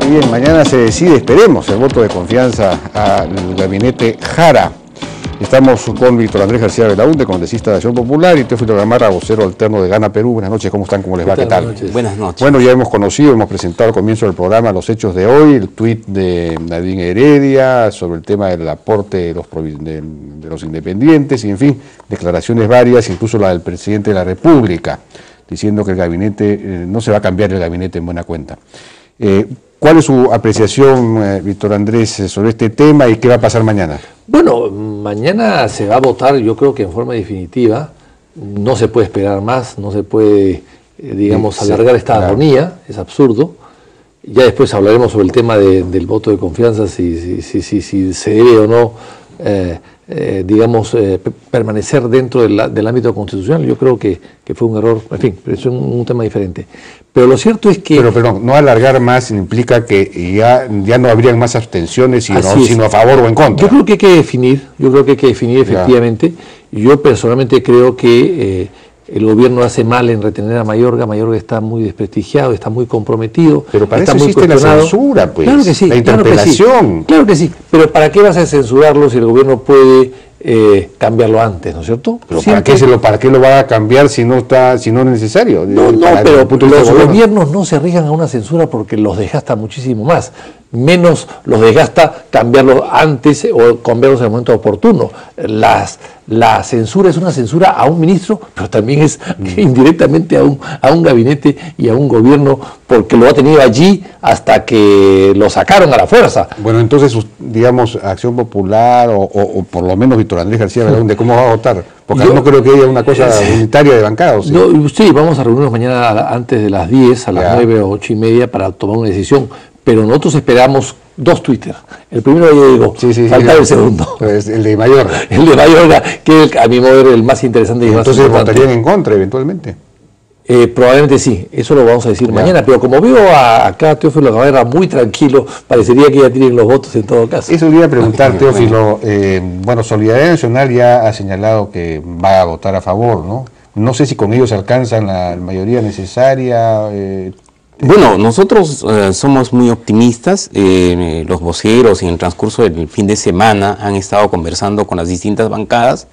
bien, mañana se decide, esperemos, el voto de confianza al gabinete Jara. Estamos con Víctor Andrés García Belaúnde, congresista de Acción Popular, y Teófilo Gamarra, vocero alterno de Gana Perú. Buenas noches, ¿cómo están? ¿Cómo les va? ¿Qué tal? Buenas noches. Bueno, ya hemos conocido, hemos presentado al comienzo del programa los hechos de hoy, el tuit de Nadine Heredia sobre el tema del aporte de los independientes, y en fin, declaraciones varias, incluso la del presidente de la República, diciendo que el gabinete, no se va a cambiar el gabinete en buena cuenta. ¿Cuál es su apreciación, Víctor Andrés, sobre este tema y qué va a pasar mañana? Bueno, mañana se va a votar, yo creo que en forma definitiva. No se puede esperar más, no se puede, digamos, alargar esta agonía, es absurdo. Ya después hablaremos sobre el tema del voto de confianza, si se debe o no, permanecer dentro del ámbito constitucional. Yo creo que fue un error, en fin, pero es un tema diferente. Pero lo cierto es que... Pero perdón, no alargar más implica que ya no habrían más abstenciones, sino a favor o en contra. Yo creo que hay que definir, efectivamente. Yo personalmente creo que el gobierno hace mal en retener a Mayorga. Mayorga está muy desprestigiado, está muy comprometido. Pero para está eso muy existe la censura, pues. Claro que sí. La interpelación. Claro que sí. Pero ¿para qué vas a censurarlo si el gobierno puede cambiarlo antes, ¿no es cierto? Pero ¿para qué lo va a cambiar si no es necesario? No, pero los gobiernos no se arriesgan a una censura porque los desgasta muchísimo más. Menos los desgasta cambiarlos antes o cambiarlos en el momento oportuno. La censura es una censura a un ministro, pero también es indirectamente a un gabinete y a un gobierno, porque lo ha tenido allí hasta que lo sacaron a la fuerza. Bueno, entonces, digamos, Acción Popular o por lo menos Víctor Andrés García Belaúnde, ¿cómo va a votar? Porque yo no creo que haya una cosa unitaria de bancada. ¿Sí? Sí, vamos a reunirnos mañana antes de las 10, a las 9 o 8 y media para tomar una decisión. Pero nosotros esperamos 2 Twitter. El primero ya llegó, falta el segundo. Pues el de Mayorga. El de Mayorga, que a mi modo era el más interesante y más importante. Entonces votarían en contra eventualmente. Probablemente sí, eso lo vamos a decir mañana, pero como veo acá a Teófilo Gamarra muy tranquilo, parecería que ya tienen los votos en todo caso. Eso le iba a preguntar, Teófilo. Bueno, Solidaridad Nacional ya ha señalado que va a votar a favor, ¿no? No sé si con ellos alcanzan la mayoría necesaria. Bueno, nosotros somos muy optimistas. Los voceros en el transcurso del fin de semana han estado conversando con las distintas bancadas.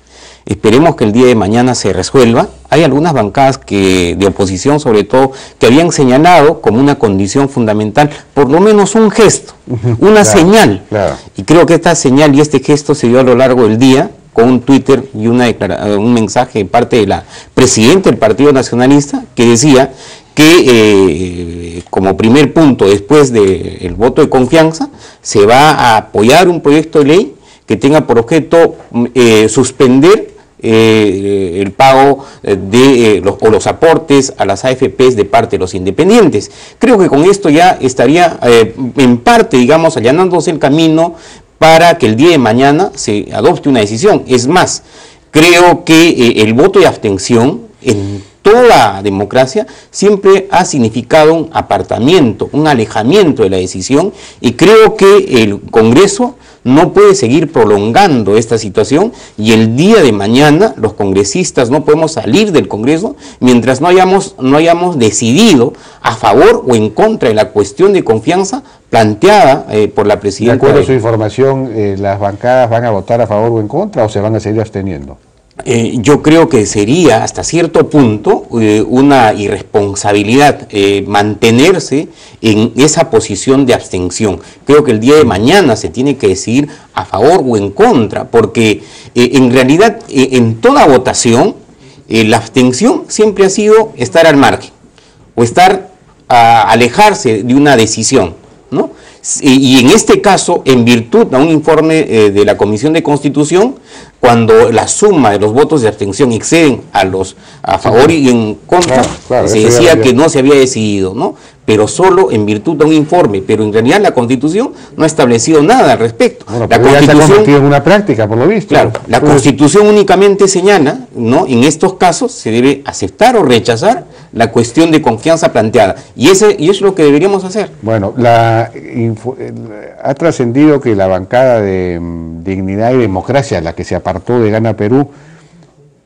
Esperemos que el día de mañana se resuelva. Hay algunas bancadas de oposición, sobre todo, que habían señalado como una condición fundamental, por lo menos un gesto, una señal. Claro. Y creo que esta señal y este gesto se dio a lo largo del día, con un Twitter y un mensaje de parte de la presidenta del Partido Nacionalista, que decía que como primer punto, después del voto de confianza, se va a apoyar un proyecto de ley que tenga por objeto suspender el pago de los aportes a las AFPs de parte de los independientes. Creo que con esto ya estaría en parte, digamos, allanándose el camino para que el día de mañana se adopte una decisión. Es más, creo que el voto de abstención en toda democracia siempre ha significado un apartamiento, un alejamiento de la decisión, y creo que el Congreso no puede seguir prolongando esta situación, y el día de mañana los congresistas no podemos salir del Congreso mientras no hayamos decidido a favor o en contra de la cuestión de confianza planteada por la presidenta. De acuerdo a su información, ¿las bancadas van a votar a favor o en contra o se van a seguir absteniendo? Yo creo que sería hasta cierto punto una irresponsabilidad mantenerse en esa posición de abstención. Creo que el día de mañana se tiene que decidir a favor o en contra, porque en realidad en toda votación la abstención siempre ha sido estar al margen o alejarse de una decisión, ¿no? Y en este caso, en virtud de un informe de la Comisión de Constitución, cuando la suma de los votos de abstención exceden a favor y en contra, se decía que no se había decidido, ¿no? Pero solo en virtud de un informe, pero en realidad la Constitución no ha establecido nada al respecto. Bueno, la Constitución ya se ha convertido en una práctica, por lo visto. Claro, la Constitución únicamente señala, ¿no? En estos casos se debe aceptar o rechazar la cuestión de confianza planteada, y eso es lo que deberíamos hacer. Bueno, ha trascendido que la bancada de Dignidad y Democracia, la que se apartó de Gana Perú,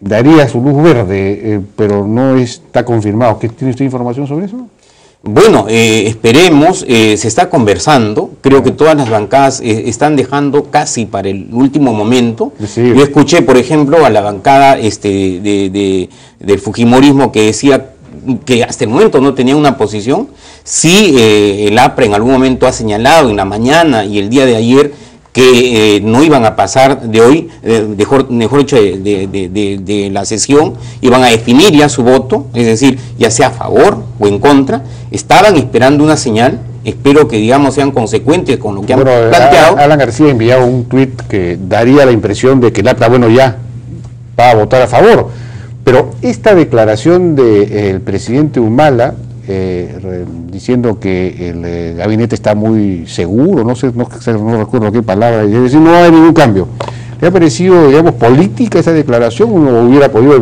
daría su luz verde, pero no está confirmado. ¿Tiene usted información sobre eso? Bueno, esperemos, se está conversando, creo que todas las bancadas están dejando casi para el último momento. Sí. Yo escuché, por ejemplo, a la bancada del fujimorismo que decía que hasta el momento no tenía una posición. Sí, el APRA en algún momento ha señalado en la mañana y el día de ayer que no iban a pasar de hoy, mejor dicho, de la sesión, iban a definir ya su voto, es decir, ya sea a favor o en contra. Estaban esperando una señal, espero que, digamos, sean consecuentes con lo que han planteado. Alan García ha enviado un tuit que daría la impresión de que el APRA, bueno, ya va a votar a favor, pero esta declaración del presidente Humala, diciendo que el gabinete está muy seguro, no recuerdo qué palabra, es decir, no hay ningún cambio. ¿Le ha parecido, digamos, política esa declaración o hubiera podido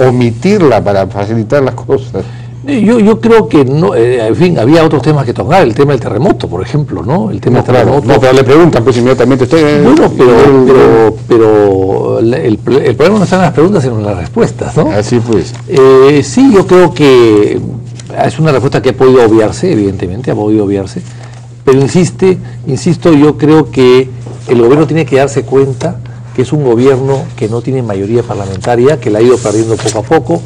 omitirla para facilitar las cosas? Yo creo que no, en fin, había otros temas que tocar, el tema del terremoto, por ejemplo, ¿no? El tema del terremoto. No, pero le preguntan, pues inmediatamente usted. Bueno, pero el problema no está en las preguntas, sino en las respuestas, ¿no? Así pues. Sí, yo creo que es una respuesta que ha podido obviarse, evidentemente, ha podido obviarse, pero insisto, yo creo que el gobierno tiene que darse cuenta que es un gobierno que no tiene mayoría parlamentaria, que la ha ido perdiendo poco a poco,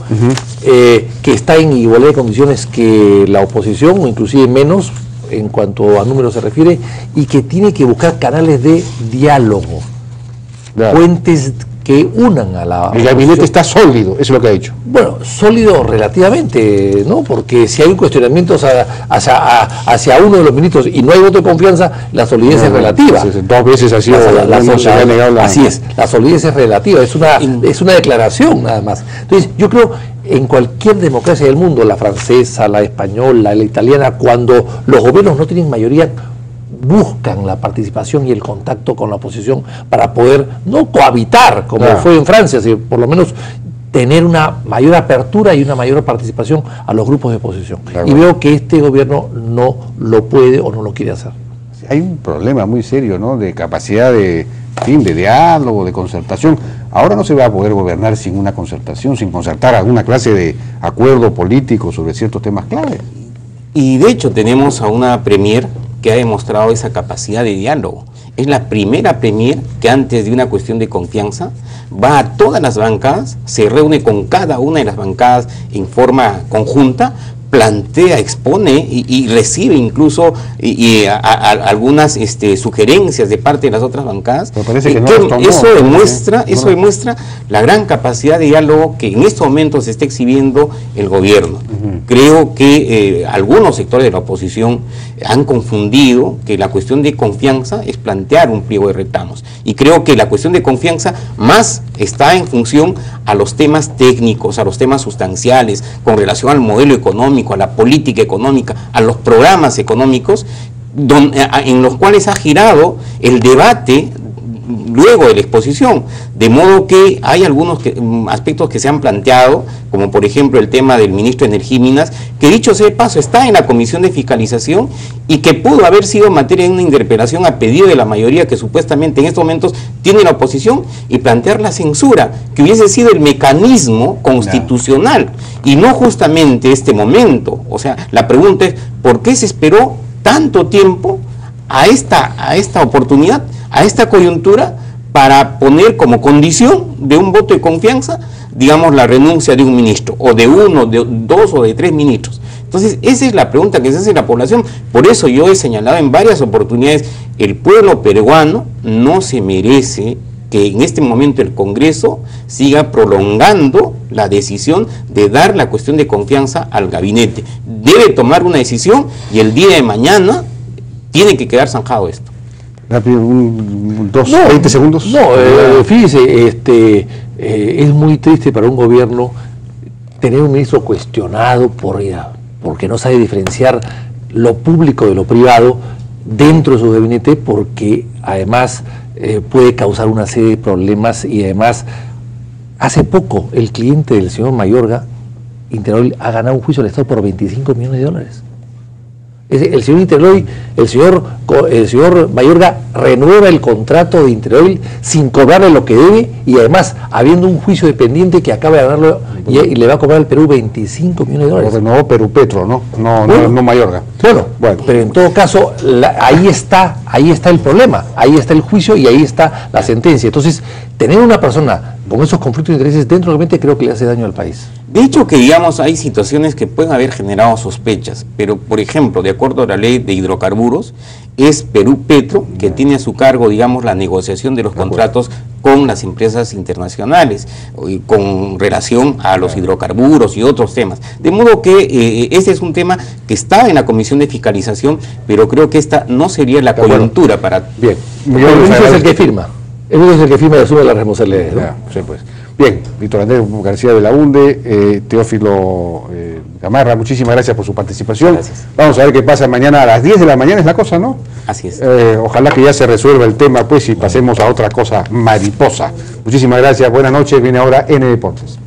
que está en igualdad de condiciones que la oposición, o inclusive menos en cuanto a números se refiere, y que tiene que buscar canales de diálogo, puentes que unan a la oposición. El gabinete está sólido, eso es lo que ha dicho. Bueno, sólido relativamente, ¿no? Porque si hay un cuestionamiento hacia uno de los ministros y no hay voto de confianza, la solidez es relativa. Dos veces ha sido, así es, la solidez es relativa, es una declaración nada más. Entonces, yo creo, en cualquier democracia del mundo, la francesa, la española, la italiana, cuando los gobiernos no tienen mayoría, buscan la participación y el contacto con la oposición para poder no cohabitar como fue en Francia, sino por lo menos tener una mayor apertura y una mayor participación a los grupos de oposición. Y veo que este gobierno no lo puede o no lo quiere hacer. Hay un problema muy serio, ¿no?, de capacidad de diálogo, de concertación. Ahora no se va a poder gobernar sin una concertación, sin concertar alguna clase de acuerdo político sobre ciertos temas claves. Y de hecho tenemos a una premier que ha demostrado esa capacidad de diálogo. Es la primera premier que antes de una cuestión de confianza va a todas las bancadas, se reúne con cada una de las bancadas en forma conjunta, plantea, expone y recibe incluso algunas sugerencias de parte de las otras bancadas. Eso demuestra la gran capacidad de diálogo que en estos momentos se está exhibiendo el gobierno. Creo que algunos sectores de la oposición han confundido que la cuestión de confianza es plantear un pliego de reclamos, y creo que la cuestión de confianza más está en función a los temas técnicos, a los temas sustanciales, con relación al modelo económico, a la política económica, a los programas económicos, en los cuales ha girado el debate luego de la exposición, de modo que hay algunos aspectos que se han planteado, como por ejemplo el tema del ministro de Energía y Minas, que dicho sea de paso está en la Comisión de Fiscalización y que pudo haber sido materia de una interpelación a pedido de la mayoría que supuestamente en estos momentos tiene la oposición, y plantear la censura, que hubiese sido el mecanismo constitucional y no justamente este momento. O sea, la pregunta es, ¿por qué se esperó tanto tiempo a esta oportunidad, a esta coyuntura, para poner como condición de un voto de confianza, digamos, la renuncia de un ministro, o de uno, de dos o de tres ministros? Entonces, esa es la pregunta que se hace en la población. Por eso yo he señalado en varias oportunidades, el pueblo peruano no se merece que en este momento el Congreso siga prolongando la decisión de dar la cuestión de confianza al gabinete. Debe tomar una decisión y el día de mañana tiene que quedar zanjado esto. Rápido, 20 segundos. Fíjese, es muy triste para un gobierno tener un ministro cuestionado porque no sabe diferenciar lo público de lo privado dentro de su gabinete, porque además puede causar una serie de problemas. Y además, hace poco el cliente del señor Mayorga, Interoil, ha ganado un juicio al Estado por $25 millones. El señor Interoil, el señor Mayorga renueva el contrato de Interoil sin cobrarle lo que debe, y además habiendo un juicio dependiente que acaba de ganarlo y le va a cobrar al Perú 25 millones de Lo dólares. renovó Perú Petro, ¿no? No Mayorga. Bueno, pero en todo caso, ahí está el problema, ahí está el juicio y ahí está la sentencia. Entonces, tener una persona con esos conflictos de intereses dentro del gabinete creo que le hace daño al país. De hecho, que digamos, hay situaciones que pueden haber generado sospechas, pero por ejemplo, de acuerdo a la ley de hidrocarburos, es Perú Petro que tiene a su cargo, digamos, la negociación de los contratos con las empresas internacionales, con relación a los hidrocarburos y otros temas. De modo que ese es un tema que está en la Comisión de Fiscalización, pero creo que esta no sería la coyuntura para... Bien. El es el que firma. El es el que firma y asume las responsabilidades, ¿no? Sí, pues. Bien, Víctor Andrés García Belaunde, Teófilo Gamarra, muchísimas gracias por su participación. Gracias. Vamos a ver qué pasa mañana a las 10 de la mañana, es la cosa, ¿no? Así es. Ojalá que ya se resuelva el tema, pues, y pasemos a otra cosa mariposa. Muchísimas gracias, buenas noches, viene ahora N Deportes.